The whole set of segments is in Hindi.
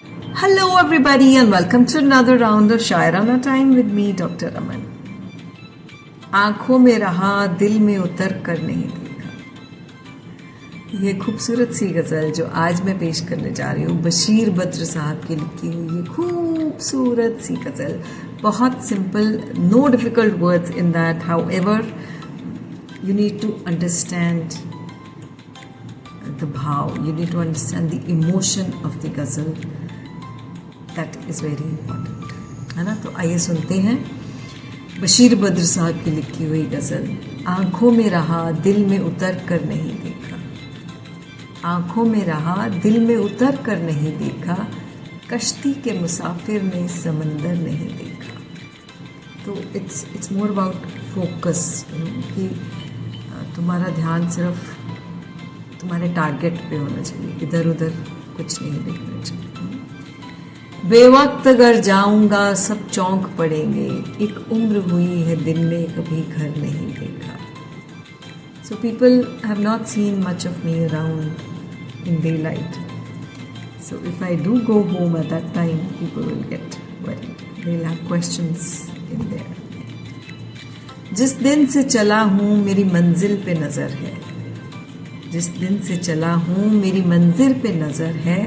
Hello, everybody, and welcome to another round of Shairana Time with me, Dr. Aman. आंखों में रहा, दिल में उतर कर नहीं देखा. ये खूबसूरत सी गज़ल जो आज मैं पेश करने जा रही हूँ, बशीर बद्र साहब की लिखी हुई ये खूबसूरत सी गज़ल. बहुत simple, know difficult words in that. However, you need to understand the bhav, you need to understand the emotion of the ghazal. That is very important, है ना. तो आइए सुनते हैं बशीर बद्र साहब की लिखी हुई गज़ल. आँखों में रहा, दिल में उतर कर नहीं देखा. आँखों में रहा, दिल में उतर कर नहीं देखा. कश्ती के मुसाफिर ने समंदर नहीं देखा. तो इट्स मोर अबाउट फोकस, कि तुम्हारा ध्यान सिर्फ तुम्हारे टारगेट पे होना चाहिए, इधर उधर कुछ नहीं देखना चाहिए. बेवक्त अगर जाऊंगा सब चौंक पड़ेंगे. एक उम्र हुई है दिन में कभी घर नहीं देखा. So people have not seen much of me around in day light. So if I do go home at that time, people will get worried. They will have questions in their. जिस दिन से चला हूँ मेरी मंजिल पे नज़र है. जिस दिन से चला हूँ मेरी मंजिल पे नज़र है.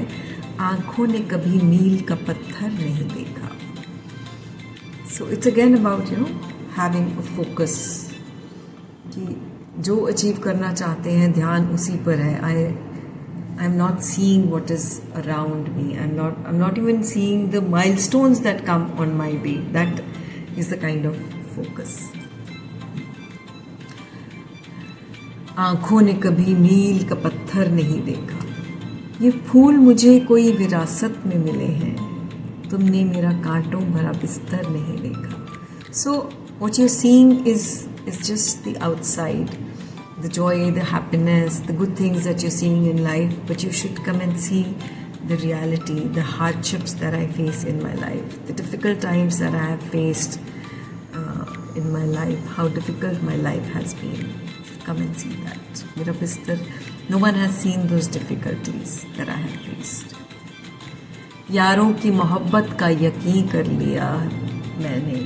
आँखों ने कभी मील का पत्थर नहीं देखा. So it's again about having a focus, कि जो अचीव करना चाहते हैं ध्यान उसी पर है. I am not seeing what is around me. I am not even seeing the milestones that come on my way. That is the kind of focus. आँखों ने कभी मील का पत्थर नहीं देखा. ये फूल मुझे कोई विरासत में मिले हैं. तुमने मेरा कांटों भरा बिस्तर नहीं देखा. So what you seeing is just the outside, the Joy, the happiness, the good things that you seeing in life. But you should come and see the reality, the hardships that I face in my life, the difficult times that I have faced in my life, how difficult my life has been. Come and see that. Mera bistar, no one has seen those difficulties that I have faced. यारों की मोहब्बत का यकीन कर लिया मैंने.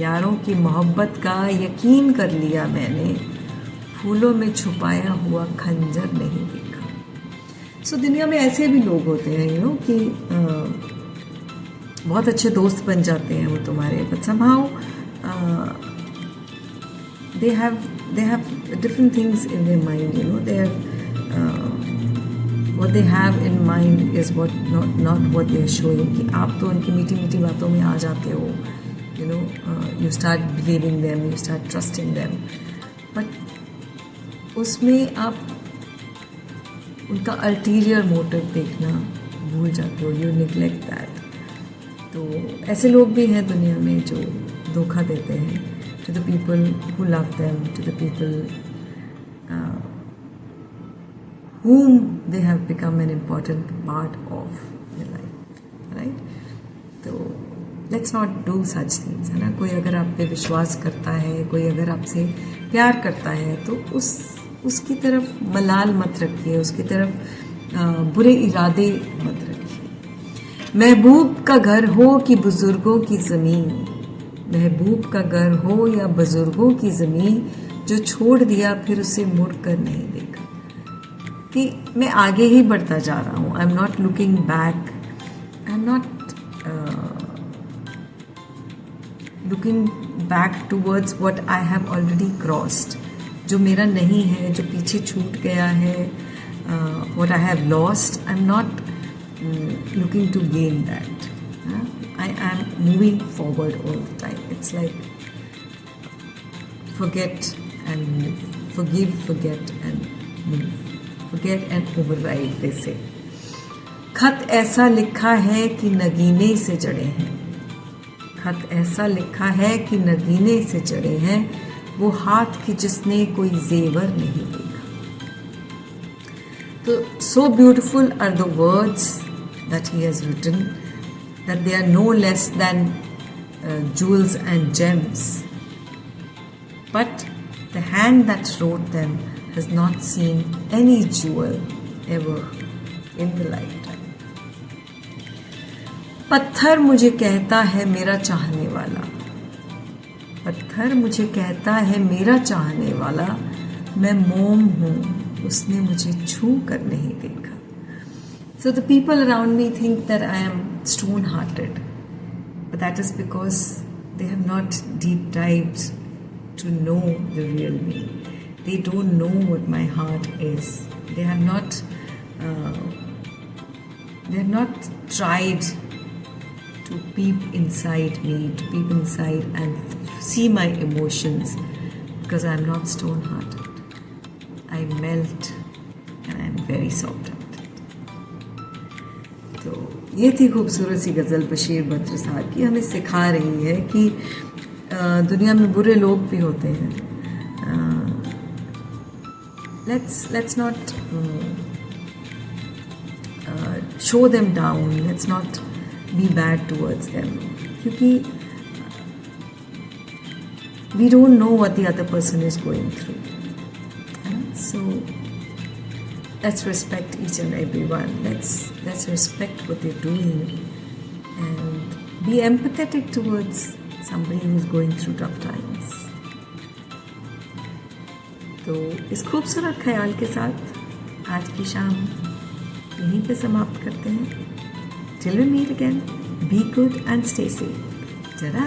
यारों की मोहब्बत का यकीन कर लिया मैंने. फूलों में छुपाया हुआ खंजर नहीं देखा. सो दुनिया में ऐसे भी लोग होते हैं कि बहुत अच्छे दोस्त बन जाते हैं वो तुम्हारे, but somehow they have different things in their mind. They have what they have in mind is not what they are showing. कि आप तो उनकी मीठी मीठी बातों में आ जाते हो. You start believing them, you start trusting them, but उसमें आप उनका अल्टीरियर मोटिव देखना भूल जाते हो. You neglect that. तो ऐसे लोग भी हैं दुनिया में जो धोखा देते हैं to the people who love them, to the people whom they have become an important part of their life, right? तो let's not do such things, है ना. कोई अगर आप पे विश्वास करता है, कोई अगर आपसे प्यार करता है, तो उसकी तरफ मलाल मत रखिए, उसकी तरफ बुरे इरादे मत रखिए. महबूब का घर हो कि बुजुर्गों की ज़मीन. महबूब का घर हो या बुजुर्गों की ज़मीन. जो छोड़ दिया फिर उसे मुड़ कर नहीं देखा. कि मैं आगे ही बढ़ता जा रहा हूँ. I am not looking back. I am not looking back towards what I have already crossed. जो मेरा नहीं है, जो पीछे छूट गया है, what I have lost, I am not looking to gain that. I am moving forward all the time. It's like forget and move, forgive, forget and move, forget and override, they say. खत ऐसा लिखा है कि नगीने से जड़े हैं. खत ऐसा लिखा है कि नगीने से जड़े हैं. वो हाथ की जिसने कोई जेवर नहीं देखा. तो so beautiful are the words that he has written, that they are no less than jewels and gems. But the hand that wrote them has not seen any jewel ever in the lifetime. पत्थर मुझे कहता है मेरा चाहने वाला, पत्थर मुझे कहता है मेरा चाहने वाला, मैं मोम हूँ उसने मुझे छू कर नहीं देखा. So the people around me think that I am stone-hearted, but that is because they have not deep dived to know the real me. They don't know what my heart is. They have not tried to peep inside me, to peep inside and see my emotions, because I am not stone-hearted. I melt and I am very soft-hearted. तो ये थी खूबसूरत सी गज़ल बशीर बद्र साहब की. हमें सिखा रही है कि दुनिया में बुरे लोग भी होते हैं. Let's not show them down. Let's not be bad towards them. क्योंकि we don't know what the other person is going through. So let's respect each and every one. Let's respect what they're doing and be empathetic towards somebody who's going through tough times. तो इस खूबसूरत ख्याल के साथ आज की शाम यहीं पे समाप्त करते हैं. Till we meet again, be good and stay safe. Ta-da!